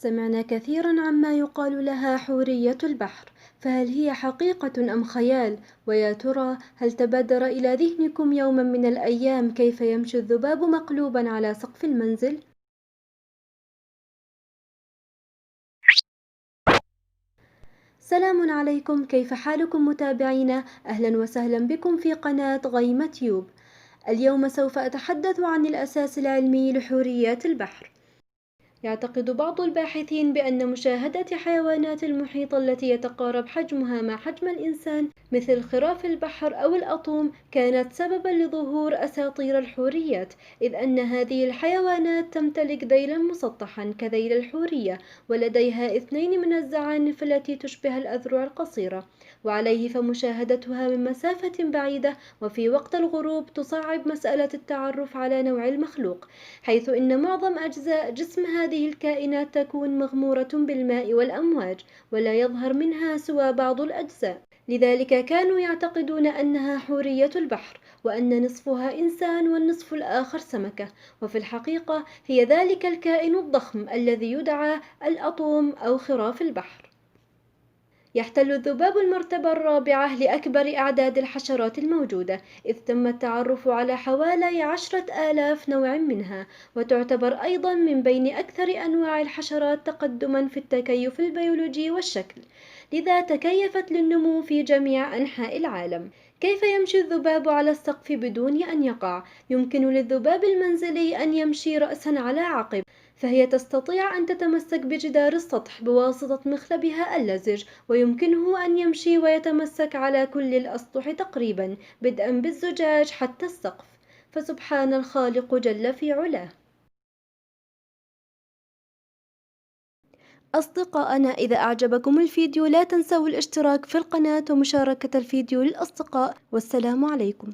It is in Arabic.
سمعنا كثيرا عما يقال لها حورية البحر، فهل هي حقيقة أم خيال؟ ويا ترى هل تبادر إلى ذهنكم يوما من الأيام كيف يمشي الذباب مقلوبا على سقف المنزل؟ سلام عليكم، كيف حالكم متابعينا؟ أهلا وسهلا بكم في قناة غيمة تيوب. اليوم سوف أتحدث عن الأساس العلمي لحوريات البحر. يعتقد بعض الباحثين بأن مشاهدة حيوانات المحيط التي يتقارب حجمها مع حجم الإنسان مثل خراف البحر أو الأطوم كانت سببا لظهور أساطير الحوريات، إذ أن هذه الحيوانات تمتلك ذيلا مسطحا كذيل الحورية، ولديها 2 من الزعانف التي تشبه الأذرع القصيرة، وعليه فمشاهدتها من مسافة بعيدة وفي وقت الغروب تصعب مسألة التعرف على نوع المخلوق، حيث إن معظم أجزاء جسم هذه الكائنات تكون مغمورة بالماء والأمواج، ولا يظهر منها سوى بعض الأجزاء. لذلك كانوا يعتقدون أنها حورية البحر، وأن نصفها إنسان والنصف الآخر سمكة، وفي الحقيقة هي ذلك الكائن الضخم الذي يدعى الأطوم أو خراف البحر. يحتل الذباب المرتبة الرابعة لأكبر أعداد الحشرات الموجودة، إذ تم التعرف على حوالي 10,000 نوع منها، وتعتبر أيضا من بين أكثر أنواع الحشرات تقدما في التكيف البيولوجي والشكل، لذا تكيفت للنمو في جميع أنحاء العالم. كيف يمشي الذباب على السقف بدون أن يقع؟ يمكن للذباب المنزلي أن يمشي رأسا على عقب، فهي تستطيع أن تتمسك بجدار السطح بواسطة مخلبها اللزج، ويمكنه أن يمشي ويتمسك على كل الأسطح تقريبا بدءا بالزجاج حتى السقف، فسبحان الخالق جل في علاه. أصدقائنا، إذا أعجبكم الفيديو لا تنسوا الاشتراك في القناة ومشاركة الفيديو للأصدقاء، والسلام عليكم.